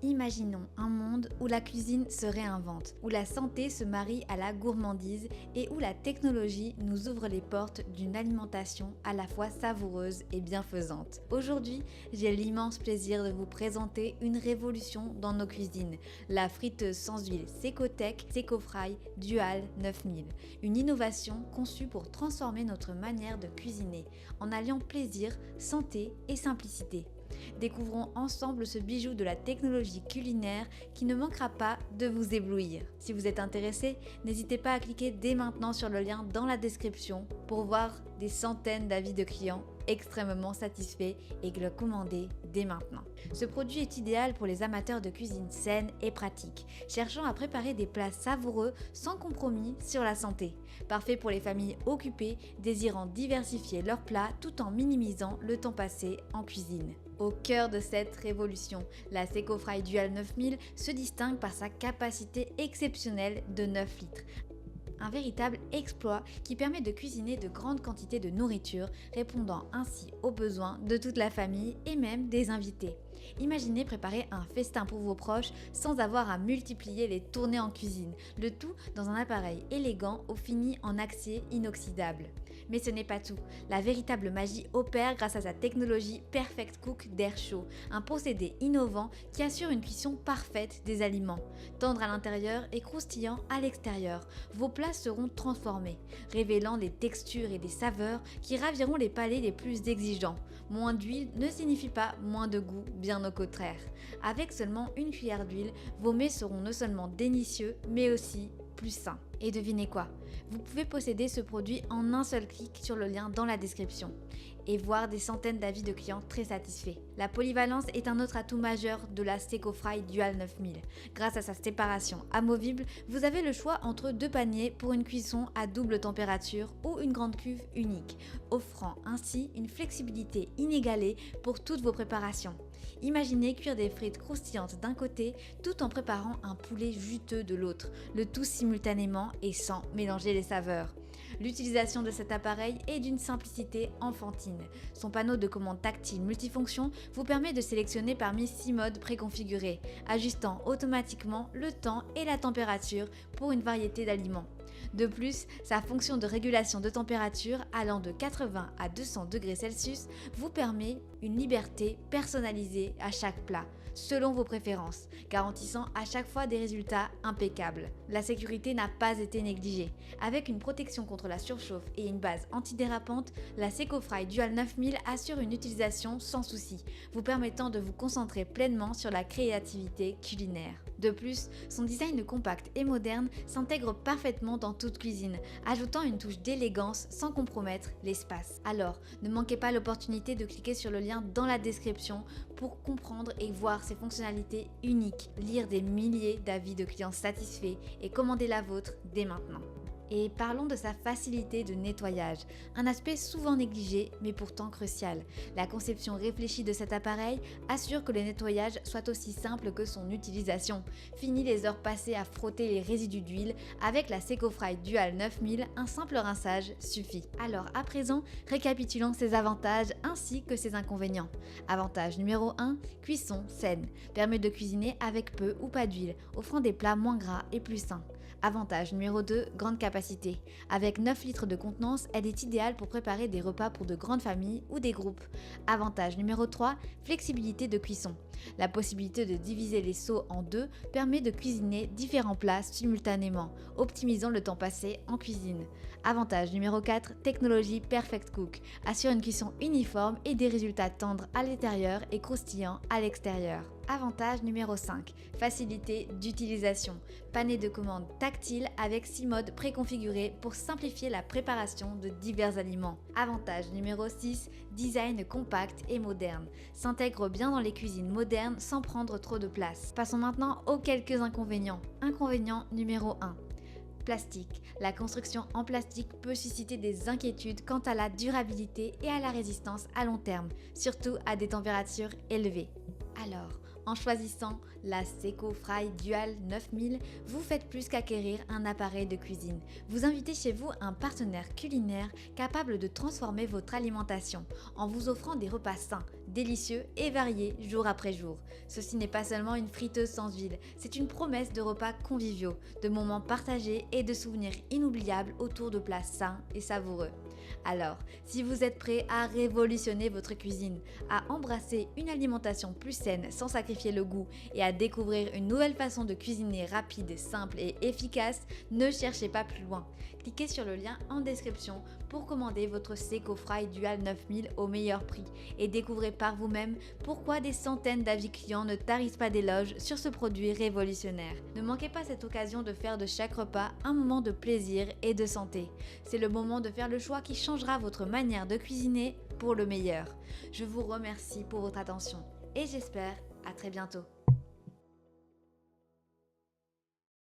Imaginons un monde où la cuisine se réinvente, où la santé se marie à la gourmandise et où la technologie nous ouvre les portes d'une alimentation à la fois savoureuse et bienfaisante. Aujourd'hui, j'ai l'immense plaisir de vous présenter une révolution dans nos cuisines, la friteuse sans huile Secotech Secofry Dual 9000. Une innovation conçue pour transformer notre manière de cuisiner en alliant plaisir, santé et simplicité. Découvrons ensemble ce bijou de la technologie culinaire qui ne manquera pas de vous éblouir. Si vous êtes intéressé, n'hésitez pas à cliquer dès maintenant sur le lien dans la description pour voir des centaines d'avis de clients extrêmement satisfaits et le commander dès maintenant. Ce produit est idéal pour les amateurs de cuisine saine et pratique, cherchant à préparer des plats savoureux sans compromis sur la santé. Parfait pour les familles occupées désirant diversifier leurs plats tout en minimisant le temps passé en cuisine. Au cœur de cette révolution, la Secofry Dual 9000 se distingue par sa capacité exceptionnelle de 9 litres. Un véritable exploit qui permet de cuisiner de grandes quantités de nourriture, répondant ainsi aux besoins de toute la famille et même des invités. Imaginez préparer un festin pour vos proches sans avoir à multiplier les tournées en cuisine, le tout dans un appareil élégant au fini en acier inoxydable. Mais ce n'est pas tout, la véritable magie opère grâce à sa technologie Perfect Cook d'air chaud, un procédé innovant qui assure une cuisson parfaite des aliments. Tendre à l'intérieur et croustillant à l'extérieur, vos plats seront transformés, révélant des textures et des saveurs qui raviront les palais les plus exigeants. Moins d'huile ne signifie pas moins de goût, bien au contraire. Avec seulement une cuillère d'huile, vos mets seront non seulement délicieux, mais aussi plus sains. Et devinez quoi? Vous pouvez posséder ce produit en un seul clic sur le lien dans la description et voir des centaines d'avis de clients très satisfaits. La polyvalence est un autre atout majeur de la Secofry Dual 9000. Grâce à sa séparation amovible, vous avez le choix entre deux paniers pour une cuisson à double température ou une grande cuve unique, offrant ainsi une flexibilité inégalée pour toutes vos préparations. Imaginez cuire des frites croustillantes d'un côté tout en préparant un poulet juteux de l'autre, le tout simultanément et sans mélanger les saveurs. L'utilisation de cet appareil est d'une simplicité enfantine. Son panneau de commande tactile multifonction vous permet de sélectionner parmi 6 modes préconfigurés, ajustant automatiquement le temps et la température pour une variété d'aliments. De plus, sa fonction de régulation de température allant de 80 à 200 degrés Celsius vous permet une liberté personnalisée à chaque plat, selon vos préférences, garantissant à chaque fois des résultats impeccables. La sécurité n'a pas été négligée. Avec une protection contre la surchauffe et une base antidérapante, la Secofry Dual 9000 assure une utilisation sans souci, vous permettant de vous concentrer pleinement sur la créativité culinaire. De plus, son design compact et moderne s'intègre parfaitement dans toute cuisine, ajoutant une touche d'élégance sans compromettre l'espace. Alors, ne manquez pas l'opportunité de cliquer sur le lien dans la description pour comprendre et voir ses fonctionnalités uniques, lire des milliers d'avis de clients satisfaits et commander la vôtre dès maintenant. Et parlons de sa facilité de nettoyage, un aspect souvent négligé mais pourtant crucial. La conception réfléchie de cet appareil assure que le nettoyage soit aussi simple que son utilisation. Fini les heures passées à frotter les résidus d'huile, avec la Secofry Dual 9000, un simple rinçage suffit. Alors à présent, récapitulons ses avantages ainsi que ses inconvénients. Avantage numéro 1, cuisson saine, permet de cuisiner avec peu ou pas d'huile, offrant des plats moins gras et plus sains. Avantage numéro 2, grande capacité. Avec 9 litres de contenance, elle est idéale pour préparer des repas pour de grandes familles ou des groupes. Avantage numéro 3, flexibilité de cuisson. La possibilité de diviser les seaux en deux permet de cuisiner différents plats simultanément, optimisant le temps passé en cuisine. Avantage numéro 4, technologie Perfect Cook. Assure une cuisson uniforme et des résultats tendres à l'intérieur et croustillants à l'extérieur. Avantage numéro 5, facilité d'utilisation. Panier de commande tactile avec 6 modes préconfigurés pour simplifier la préparation de divers aliments. Avantage numéro 6, design compact et moderne. S'intègre bien dans les cuisines modernes sans prendre trop de place. Passons maintenant aux quelques inconvénients. Inconvénient numéro 1. Plastique. La construction en plastique peut susciter des inquiétudes quant à la durabilité et à la résistance à long terme, surtout à des températures élevées. Alors, En choisissant la Seco Fry Dual 9000, vous faites plus qu'acquérir un appareil de cuisine. Vous invitez chez vous un partenaire culinaire capable de transformer votre alimentation en vous offrant des repas sains, délicieux et variés jour après jour. Ceci n'est pas seulement une friteuse sans huile, c'est une promesse de repas conviviaux, de moments partagés et de souvenirs inoubliables autour de plats sains et savoureux. Alors, si vous êtes prêt à révolutionner votre cuisine, à embrasser une alimentation plus saine sans sacrifier le goût et à découvrir une nouvelle façon de cuisiner rapide, simple et efficace, ne cherchez pas plus loin. Cliquez sur le lien en description pour commander votre Seco Fry Dual 9000 au meilleur prix et découvrez par vous-même pourquoi des centaines d'avis clients ne tarissent pas d'éloges sur ce produit révolutionnaire. Ne manquez pas cette occasion de faire de chaque repas un moment de plaisir et de santé. C'est le moment de faire le choix qui changera votre manière de cuisiner pour le meilleur. Je vous remercie pour votre attention et j'espère à très bientôt.